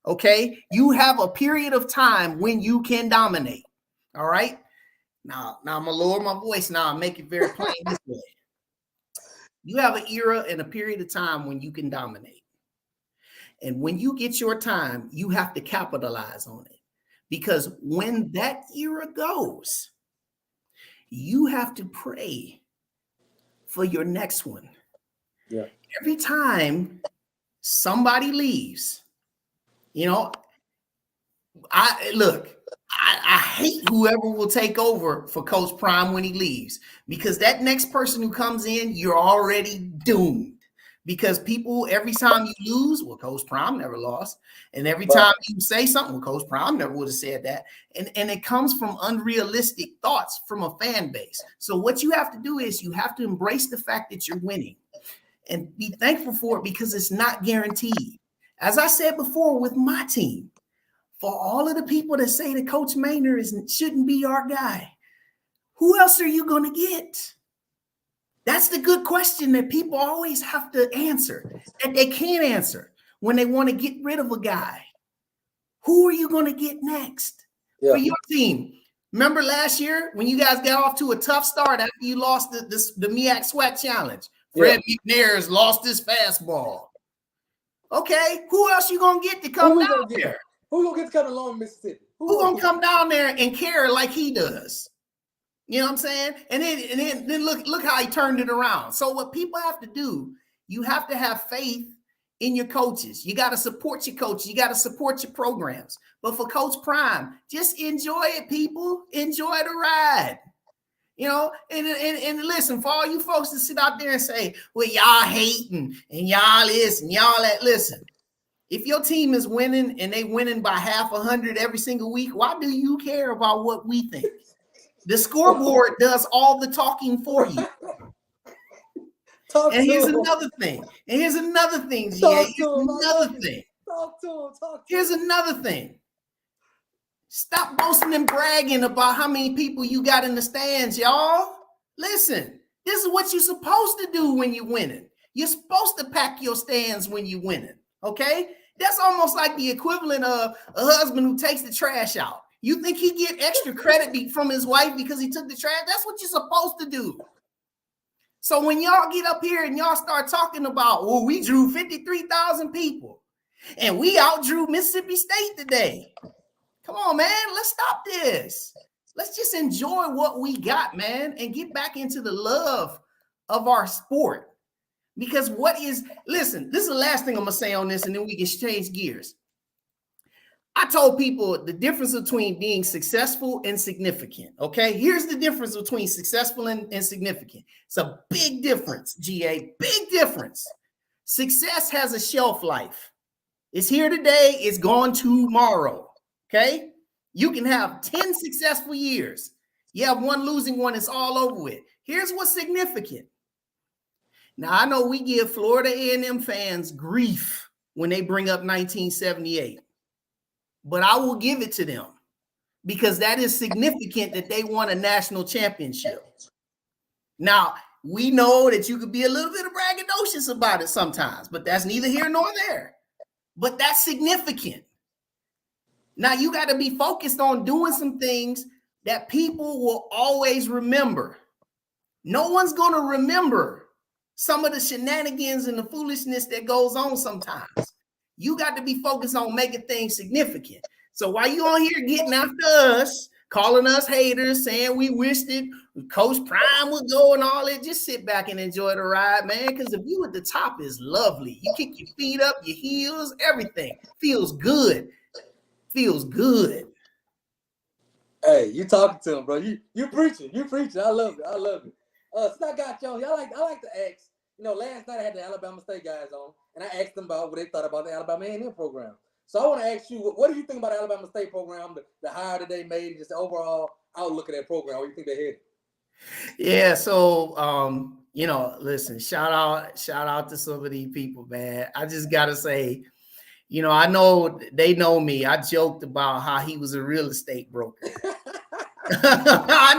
okay? You have a period of time when you can dominate, all right? Now I'm going to lower my voice now and make it very plain this way. You have an era and a period of time when you can dominate. And when you get your time, you have to capitalize on it. Because when that era goes, you have to pray for your next one. Yeah. Every time somebody leaves, I hate whoever will take over for Coach Prime when he leaves, because that next person who comes in, you're already doomed. Because people, every time you lose, well, Coach Prime never lost. And every time you say something, well, Coach Prime never would have said that. And it comes from unrealistic thoughts from a fan base. So what you have to do is you have to embrace the fact that you're winning and be thankful for it, because it's not guaranteed. As I said before with my team, for all of the people that say that Coach Maynor shouldn't be our guy, who else are you going to get? That's the good question that people always have to answer, that they can't answer when they want to get rid of a guy. Who are you going to get next for your team? Remember last year when you guys got off to a tough start after you lost the MEAC SWAC Challenge? Fred McNair's lost his fastball. Okay, who else you going to get to come down there? Who's going to get to come along Mississippi? Who's going to come down there and care like he does? You know what I'm saying? And then look how he turned it around. So what people have to do, you have to have faith in your coaches. You got to support your coaches. You got to support your programs. But for Coach Prime, just enjoy it, people. Enjoy the ride. And listen, for all you folks that sit out there and say, well, y'all hating and y'all this and y'all that, listen. If your team is winning and they winning by 50 every single week, why do you care about what we think? The scoreboard does all the talking for you. And here's another thing. And here's another thing, GA. Here's another thing. Talk to him. Here's another thing. Stop boasting and bragging about how many people you got in the stands, y'all. Listen, this is what you're supposed to do when you're winning. You're supposed to pack your stands when you're winning, okay? That's almost like the equivalent of a husband who takes the trash out. You think he get extra credit from his wife because he took the trash? That's what you're supposed to do. So when y'all get up here and y'all start talking about, well, we drew 53,000 people and we outdrew Mississippi State today. Come on, man. Let's stop this. Let's just enjoy what we got, man, and get back into the love of our sport. Because listen, this is the last thing I'm going to say on this, and then we can change gears. I told people the difference between being successful and significant, okay? Here's the difference between successful and significant. It's a big difference, GA, big difference. Success has a shelf life. It's here today, it's gone tomorrow, okay? You can have 10 successful years. You have one losing one, it's all over with. Here's what's significant. Now, I know we give Florida A&M fans grief when they bring up 1978, but I will give it to them because that is significant that they won a national championship. Now, we know that you could be a little bit of braggadocious about it sometimes, but that's neither here nor there. But that's significant. Now, you got to be focused on doing some things that people will always remember. No one's going to remember some of the shenanigans and the foolishness that goes on sometimes. You got to be focused on making things significant. So while you on here getting after us, calling us haters, saying we wished that Coach Prime would go and all that, just sit back and enjoy the ride, man, because the view at the top is lovely. You kick your feet up, your heels, everything. Feels good. Feels good. Hey, you talking to him, bro. You preaching. I love it. Since I got y'all, I like to ask. You know, last night I had the Alabama State guys on, and I asked them about what they thought about the Alabama A&M program. So I want to ask you, what do you think about the Alabama State program, the hire that they made, just the overall outlook of that program? What do you think they had? Yeah, so you know, listen, shout out to some of these people, man. I just gotta say, you know, I know they know me. I joked about how he was a real estate broker. I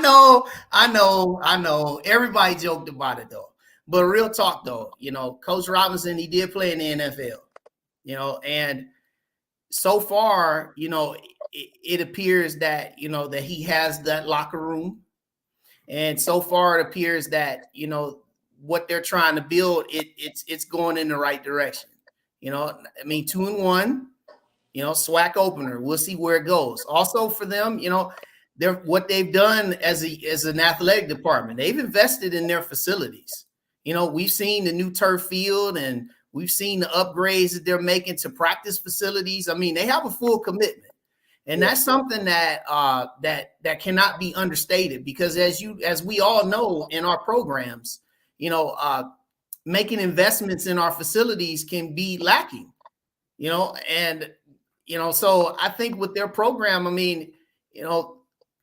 know. Everybody joked about it though. But real talk though, you know, Coach Robinson, he did play in the NFL, you know, and so far, you know, it appears that, you know, that he has that locker room. And so far it appears that, you know, what they're trying to build, it's going in the right direction. You know, I mean, 2-1, you know, SWAC opener. We'll see where it goes. Also for them, you know, what they've done as an athletic department, they've invested in their facilities. You know, we've seen the new turf field and we've seen the upgrades that they're making to practice facilities. I mean, they have a full commitment. And that's something that that cannot be understated, because as we all know in our programs, you know, making investments in our facilities can be lacking, you know, and, you know, so I think with their program, I mean, you know,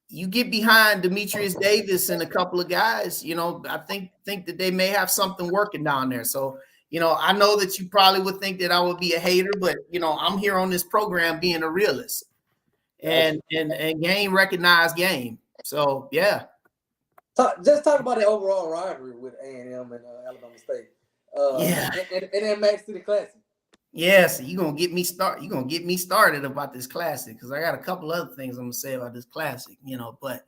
you get behind Demetrius Davis and a couple of guys, you know, I think that they may have something working down there. So, you know, I know that you probably would think that I would be a hater, but, you know, I'm here on this program being a realist and game recognized game. So, yeah. Just talk about the overall rivalry with A&M and Alabama State. And then Max City Classic. Yes, you're gonna get me started about this classic, because I got a couple other things I'm gonna say about this classic, you know. But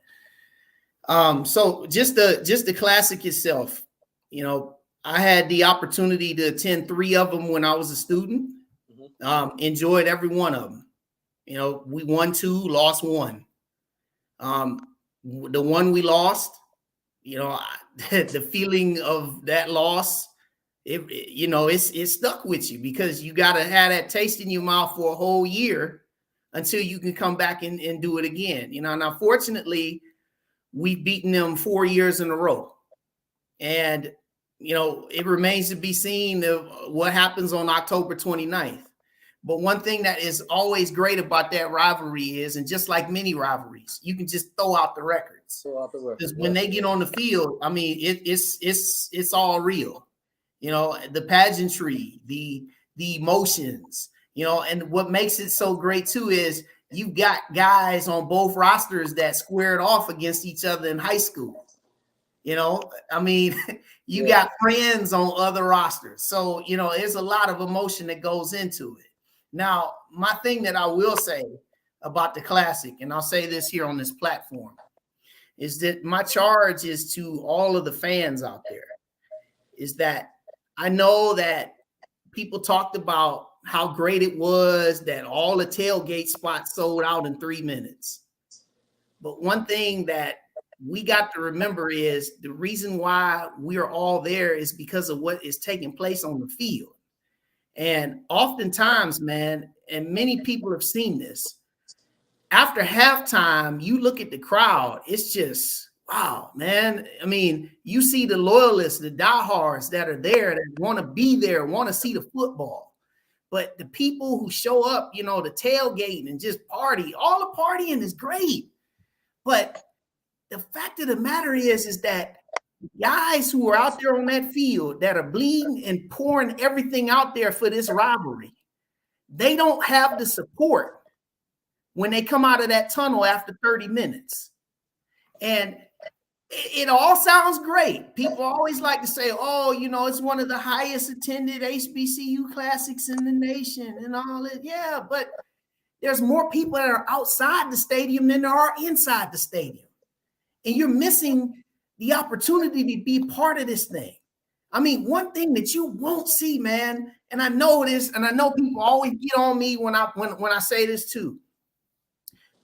so just the classic itself, you know, I had the opportunity to attend 3 of them when I was a student. Enjoyed every one of them. You know, we won 2, lost 1. The one we lost, you know, the feeling of that loss, you know, it stuck with you, because you got to have that taste in your mouth for a whole year until you can come back and do it again. You know, now fortunately, we've beaten them 4 years in a row. And, you know, it remains to be seen what happens on October 29th. But one thing that is always great about that rivalry is, and just like many rivalries, you can just throw out the records. Because when they get on the field, I mean, it's all real. You know, the pageantry, the emotions, you know, and what makes it so great too is you've got guys on both rosters that squared off against each other in high school. You know, I mean, you got friends on other rosters. So, you know, there's a lot of emotion that goes into it. Now, my thing that I will say about the Classic, and I'll say this here on this platform, is that my charge is to all of the fans out there, is that I know that people talked about how great it was that all the tailgate spots sold out in 3 minutes. But one thing that we got to remember is the reason why we are all there is because of what is taking place on the field. And oftentimes, man, and many people have seen this, after halftime, you look at the crowd, it's just, wow, man. I mean, you see the loyalists, the diehards that are there that want to be there, want to see the football. But the people who show up, you know, the tailgating and just party, all the partying is great. But the fact of the matter is that guys who are out there on that field that are bleeding and pouring everything out there for this rivalry, they don't have the support when they come out of that tunnel after 30 minutes. And it all sounds great. People always like to say, oh, you know, it's one of the highest attended HBCU classics in the nation and all that. Yeah, but there's more people that are outside the stadium than there are inside the stadium. And you're missing the opportunity to be part of this thing. I mean, one thing that you won't see, man, and I know this, and I know people always get on me when I say this too.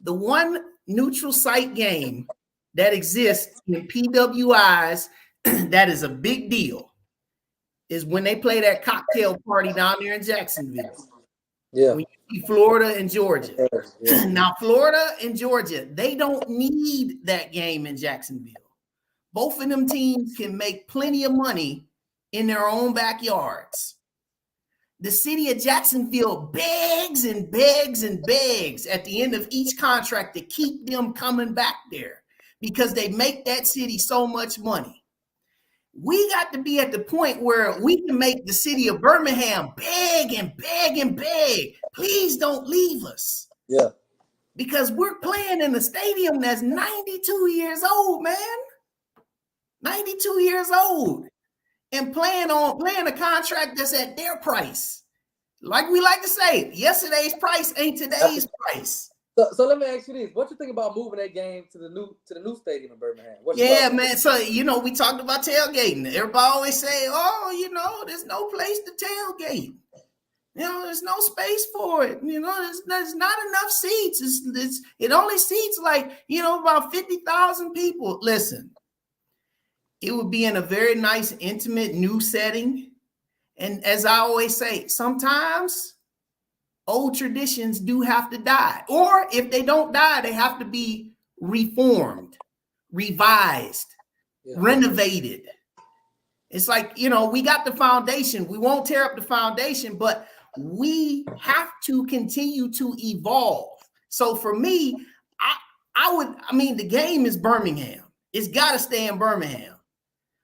The one neutral site game that exists in PWIs that is a big deal is when they play that cocktail party down there in Jacksonville. Yeah. When you see Florida and Georgia. Yeah. Now, Florida and Georgia, they don't need that game in Jacksonville. Both of them teams can make plenty of money in their own backyards. The city of Jacksonville begs and begs and begs at the end of each contract to keep them coming back there because they make that city so much money. We got to be at the point where we can make the city of Birmingham beg and beg and beg. Please don't leave us. Yeah. Because we're playing in a stadium that's 92 years old, man. 92 years old. And playing a contract that's at their price. Like we like to say, yesterday's price ain't today's price. So let me ask you this. What you think about moving that game to the new stadium in Birmingham? Yeah, man. So, you know, we talked about tailgating. Everybody always say, oh, you know, there's no place to tailgate. You know, there's no space for it. You know, there's not enough seats. It only seats like, you know, about 50,000 people. Listen, it would be in a very nice, intimate, new setting. And as I always say, sometimes old traditions do have to die. Or if they don't die, they have to be reformed, revised, renovated. It's like, you know, we got the foundation. We won't tear up the foundation, but we have to continue to evolve. So for me, I mean, the game is Birmingham. It's got to stay in Birmingham.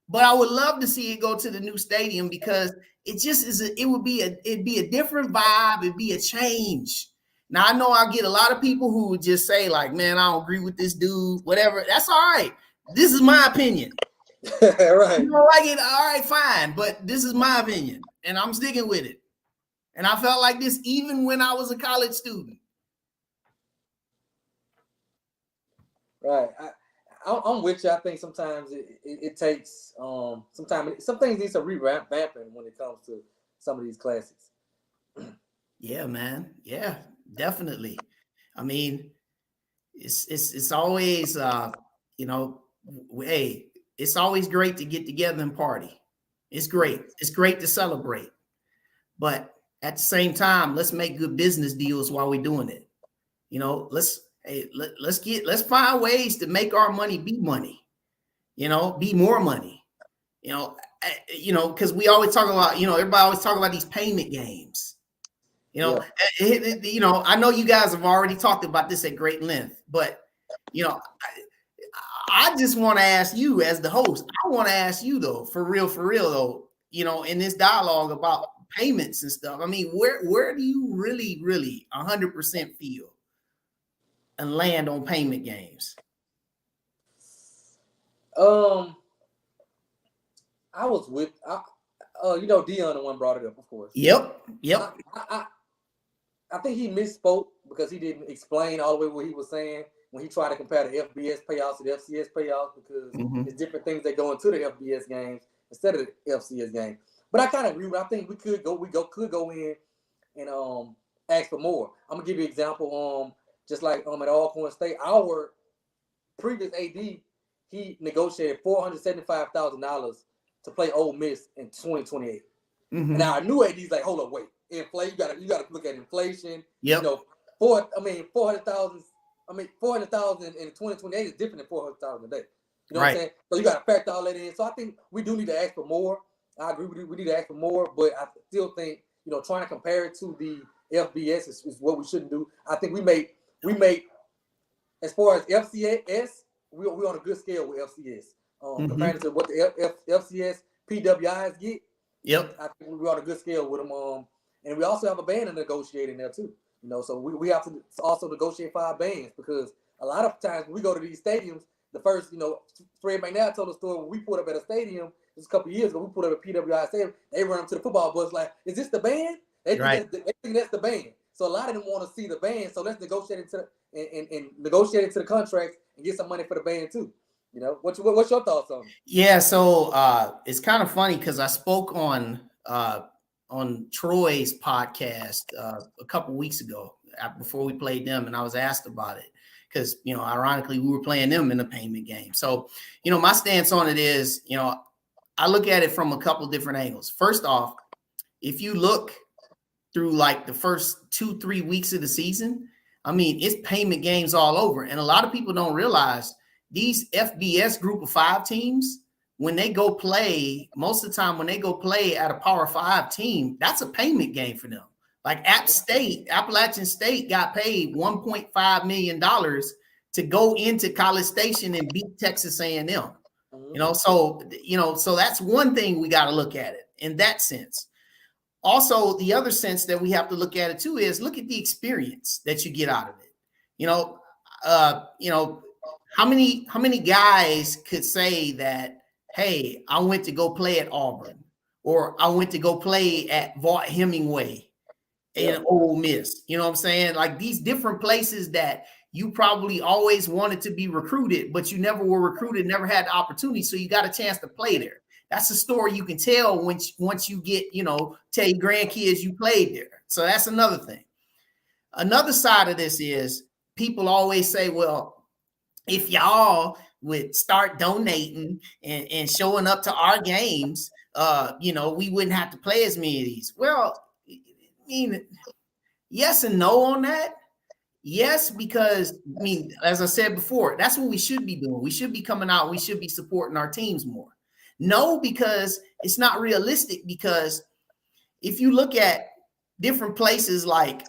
But I would love to see it go to the new stadium because it just is. It'd be a different vibe. It'd be a change. Now I know I'll get a lot of people who would just say like, "Man, I don't agree with this dude." Whatever. That's all right. This is my opinion. Right. You don't like it? All right, fine. But this is my opinion, and I'm sticking with it. And I felt like this even when I was a college student. Right. I'm with you. I think sometimes it takes sometimes some things need some revamping when it comes to some of these classics. Yeah, man. Yeah, definitely. I mean, it's always you know, hey, it's always great to get together and party. It's great. It's great to celebrate. But at the same time, let's make good business deals while we're doing it. You know, let's find ways to make our money be money, you know, be more money, you know, because we always talk about, you know, everybody always talk about these payment games. You know, you know, I know you guys have already talked about this at great length, but you know, I just want to ask you as the host. I want to ask you though, for real though. You know, in this dialogue about payments and stuff. I mean, where do you really 100% feel and land on payment games? I was with, you know, Dion the one brought it up, of course. Yep. I think he misspoke because he didn't explain all the way what he was saying when he tried to compare the FBS payouts to the FCS payouts, because there's different things that go into the FBS games instead of the FCS game. But I kind of agree with, I think we could go in and ask for more. I'm gonna give you an example. Just like at Alcorn State, our previous AD, he negotiated $475,000 to play Ole Miss in 2028. Now our new AD's like, hold up, wait, inflation. You gotta look at inflation. Yep. You know, 400,000. I mean, 400,000 in 2028 is different than 400,000 a day. You know what I'm saying? So you got to factor all that in. So I think we do need to ask for more. I agree with you. We need to ask for more, but I still think, you know, trying to compare it to the FBS is what we shouldn't do. I think we make as far as FCS, we're on a good scale with FCS. Compared to what the FCS PWIs get. Yep. I think we're on a good scale with them. And we also have a band to negotiate in there too. You know, so we have to also negotiate for our bands, because a lot of times when we go to these stadiums, the first, you know, Fred McNabb told a story when we pulled up at a stadium just a couple of years ago, we pulled up at PWI Stadium, they run up to the football bus like, is this the band? They think that's the band. So a lot of them want to see the band, so let's negotiate into and negotiate into the contracts and get some money for the band too. You know, what's your thoughts on it? Yeah, so it's kind of funny because I spoke on Troy's podcast a couple weeks ago before we played them, and I was asked about it because, you know, ironically we were playing them in the payment game. So, you know, my stance on it is, you know, I look at it from a couple different angles. First off, if you look through like the first 2-3 weeks of the season, I mean, it's payment games all over, and a lot of people don't realize these FBS group of 5 teams, when they go play, most of the time when they go play at a Power 5 team, that's a payment game for them. Like Appalachian State got paid $1.5 million to go into College Station and beat Texas A&M. You know, so that's one thing we got to look at it in that sense. Also, the other sense that we have to look at it too is look at the experience that you get out of it. You know, how many guys could say that, hey, I went to go play at Auburn, or I went to go play at Vaught Hemingway in Ole Miss? You know what I'm saying? Like these different places that you probably always wanted to be recruited, but you never were recruited, never had the opportunity. So you got a chance to play there. That's a story you can tell once you get, you know, tell your grandkids you played there. So that's another thing. Another side of this is people always say, well, if y'all would start donating and showing up to our games, you know, we wouldn't have to play as many of these. Well, I mean, yes and no on that. Yes, because I mean, as I said before, that's what we should be doing. We should be coming out. We should be supporting our teams more. No, because it's not realistic. Because if you look at different places, like,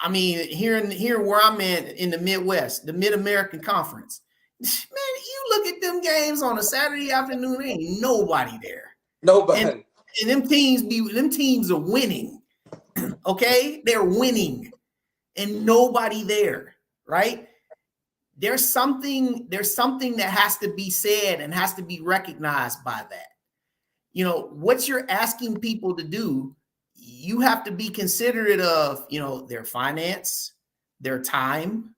I mean, here where I'm in the Midwest, the Mid-American Conference, man, you look at them games on a Saturday afternoon, there ain't nobody there. Nobody. And them teams are winning. Okay, they're winning, and nobody there, right? There's something that has to be said and has to be recognized by that. You know, what you're asking people to do, you have to be considerate of, you know, their finance, their time,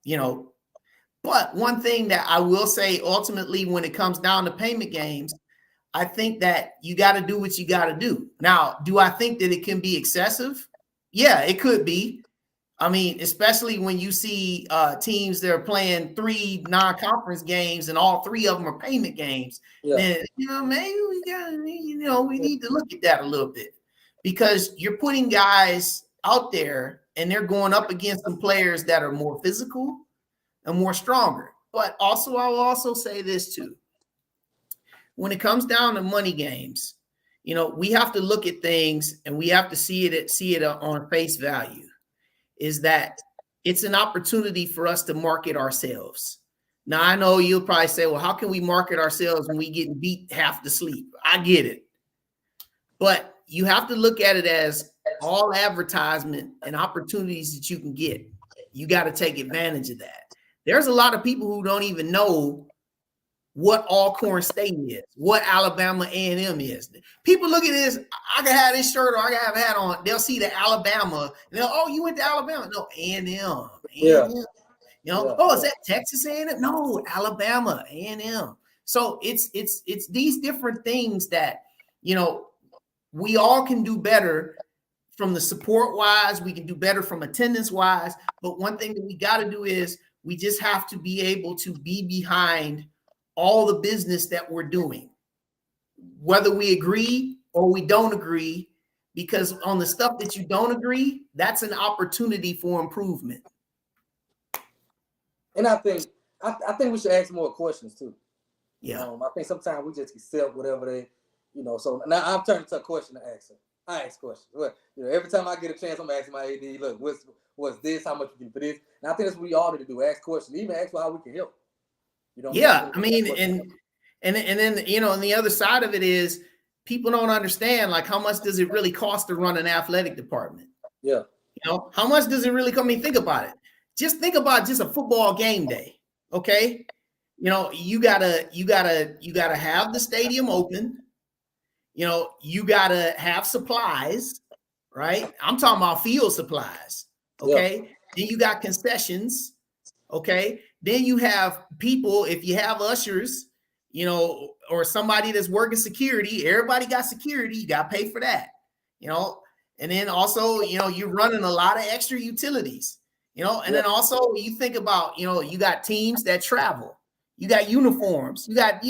you know. But one thing that I will say, ultimately, when it comes down to payment games, I think that you got to do what you got to do. Now, do I think that it can be excessive? Yeah, it could be. I mean, especially when you see teams that are playing 3 non-conference games and all 3 of them are payment games, then, you know, maybe we need to look at that a little bit, because you're putting guys out there and they're going up against some players that are more physical and more stronger. But also, I will also say this too. When it comes down to money games, we have to look at things and we have to see it on face value, is that it's an opportunity for us to market ourselves. Now, I know you'll probably say, well, how can we market ourselves when we getting beat half to sleep? I get it. But you have to look at it as all advertisement and opportunities that you can get. You got to take advantage of that. There's a lot of people who don't even know what Alcorn State is, what Alabama A&M is. People look at this, I can have this shirt or I can have a hat on. They'll see the Alabama. And they'll, oh, you went to Alabama? No, A&M. Yeah. Oh, is that Texas A&M? No, Alabama A&M. So it's these different things that, we all can do better from the support wise. We can do better from attendance wise. But one thing that we got to do is we just have to be able to be behind all the business that we're doing, whether we agree or we don't agree, because on the stuff that you don't agree, that's an opportunity for improvement. And I think we should ask more questions too. Yeah. I think sometimes we just accept whatever they, so now I've turned to a question to ask them. I ask questions. Well, every time I get a chance, I'm asking my AD, look, what's this? How much you can for this? And I think that's what we all need to do. Ask questions, even ask for how we can help. Yeah. I mean, and then, and the other side of it is people don't understand, like, how much does it really cost to run an athletic department? Yeah. How much does it really come? I mean, think about it. Just think about just a football game day. Okay. You gotta have the stadium open. You gotta have supplies, right? I'm talking about field supplies. Okay. Yeah. Then you got concessions. Okay. Then you have people, if you have ushers, or somebody that's working security, everybody got security, you got to pay for that, and then also, you're running a lot of extra utilities, and then also you think about, you got teams that travel, you got uniforms, you got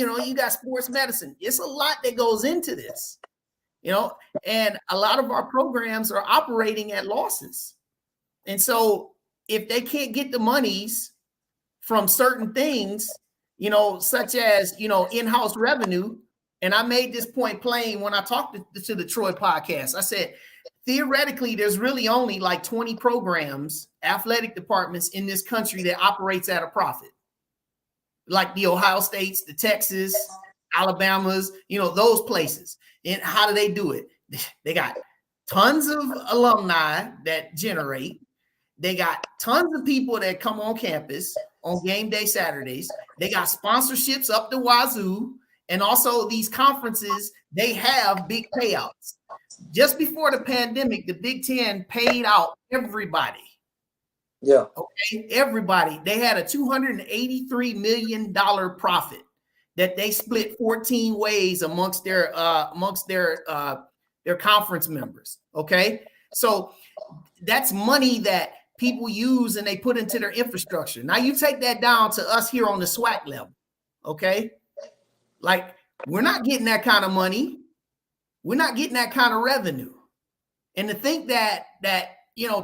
sports medicine. It's a lot that goes into this, and a lot of our programs are operating at losses. And so if they can't get the monies from certain things, such as, in-house revenue. And I made this point plain when I talked to the Troy podcast. I said, theoretically, there's really only like 20 programs, athletic departments in this country that operates at a profit. Like the Ohio States, the Texas, Alabamas, those places. And how do they do it? They got tons of alumni that generate. They got tons of people that come on campus on game day Saturdays. They got sponsorships up the wazoo. And also these conferences, they have big payouts. Just before the pandemic, the Big Ten paid out everybody. Yeah. Okay. Everybody. They had a $283 million profit that they split 14 ways amongst their conference members. Okay. So that's money that people use and they put into their infrastructure. Now you take that down to us here on the SWAC level. Okay. Like, we're not getting that kind of money. We're not getting that kind of revenue. And to think that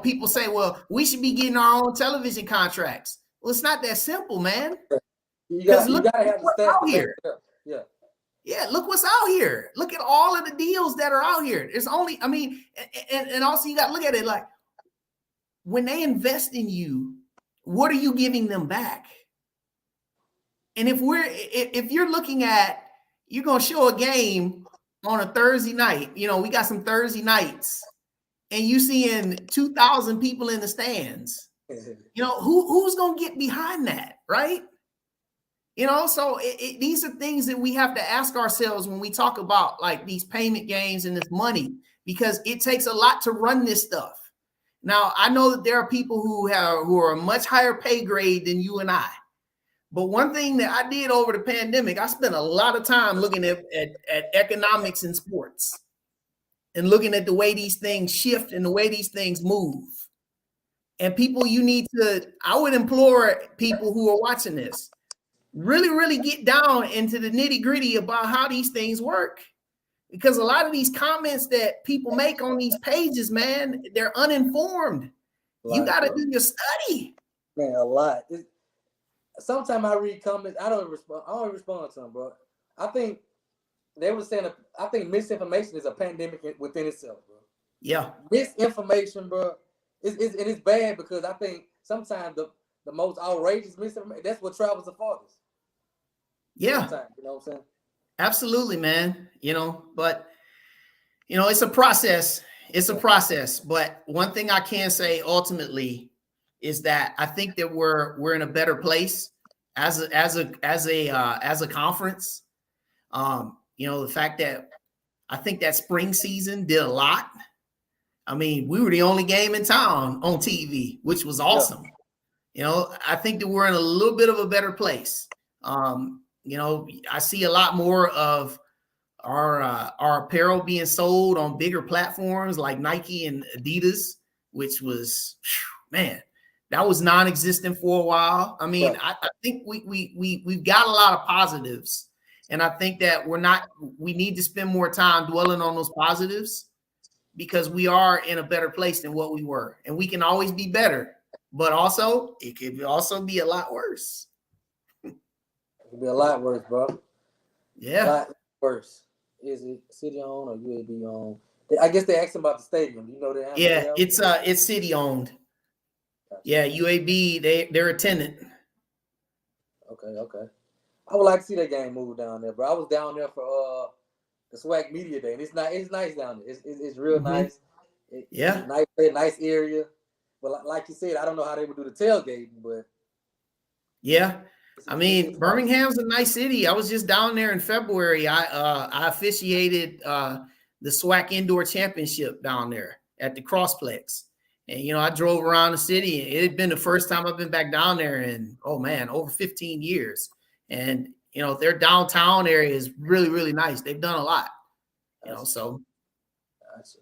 people say, well, we should be getting our own television contracts. Well, it's not that simple, man. You got to have the staff out here. Yeah. Yeah, look what's out here. Look at all of the deals that are out here. There's only, and also you got to look at it like, when they invest in you, what are you giving them back? And if you're looking at, you're going to show a game on a Thursday night, we got some Thursday nights, and you seeing 2,000 people in the stands, who's going to get behind that, right? So these are things that we have to ask ourselves when we talk about like these payment games and this money, because it takes a lot to run this stuff. Now, I know that there are people who are a much higher pay grade than you and I. But one thing that I did over the pandemic, I spent a lot of time looking at economics in sports and looking at the way these things shift and the way these things move. And people, I would implore people who are watching this, really, really get down into the nitty gritty about how these things work. Because a lot of these comments that people make on these pages, man, they're uninformed. You got to do your study. Man, a lot. Sometimes I read comments. I don't respond to them, bro. I think they were saying, I think misinformation is a pandemic within itself, bro. Yeah. Misinformation, bro. It's bad because I think sometimes the most outrageous misinformation, that's what travels the farthest. Yeah. Sometimes, you know what I'm saying? Absolutely, man. But it's a process. It's a process. But one thing I can say ultimately is that I think that we're in a better place as a conference. The fact that I think that spring season did a lot. I mean, we were the only game in town on TV, which was awesome. Yeah. I think that we're in a little bit of a better place. I see a lot more of our apparel being sold on bigger platforms like Nike and Adidas, which was, man, that was non-existent for a while. I mean, I think we've got a lot of positives, and I think that we need to spend more time dwelling on those positives because we are in a better place than what we were, and we can always be better, but also it could also be a lot worse. It could be a lot worse, bro. Yeah. A lot worse. Is it city owned or UAB owned? I guess they asked about the stadium. You know the answer? Yeah, it's city owned. Gotcha. Yeah, UAB, they're a tenant. Okay. I would like to see that game move down there, bro. I was down there for the SWAC Media Day, and it's nice down there. It's real nice. It's nice area. But like you said, I don't know how they would do the tailgating, but yeah. I mean, Birmingham's a nice city. I was just down there in February. I officiated the SWAC Indoor Championship down there at the Crossplex. And, I drove around the city. It had been the first time I've been back down there in, over 15 years. And, their downtown area is really, really nice. They've done a lot, so. Gotcha.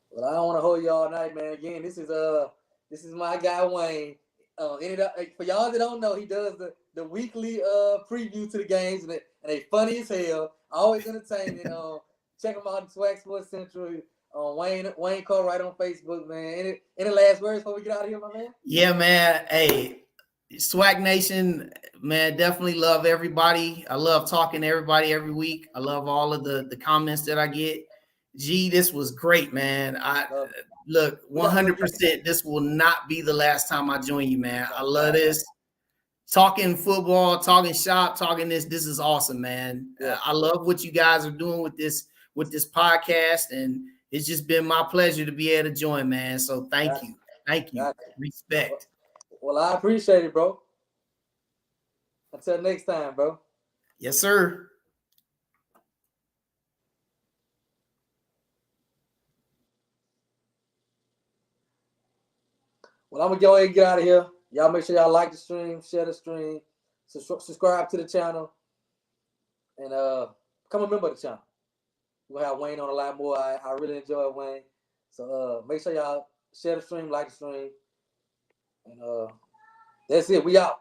Well, I don't want to hold you all night, man. Again, this is my guy, Wayne. For y'all that don't know, he does the weekly preview to the games, and they funny as hell, always entertaining. Check them out on Swag Sports Central. Wayne Cartwright on Facebook, man. Any last words before we get out of here, my man? Yeah, man. Hey, SWAC Nation, man, definitely love everybody. I love talking to everybody every week. I love all of the comments that I get. Gee, this was great, man. Look, 100%, this will not be the last time I join you, man. I love this. Talking football, talking shop, talking this is awesome, man. I love what you guys are doing with this podcast, and it's just been my pleasure to be able to join, man. So thank you. Respect. Well, I appreciate it, bro. Until next time, bro. Yes, sir. Well, I'm going to go ahead and get out of here. Y'all make sure y'all like the stream, share the stream, subscribe to the channel, and become a member of the channel. We'll have Wayne on a lot more. I really enjoy Wayne. So make sure y'all share the stream, like the stream. And that's it. We out.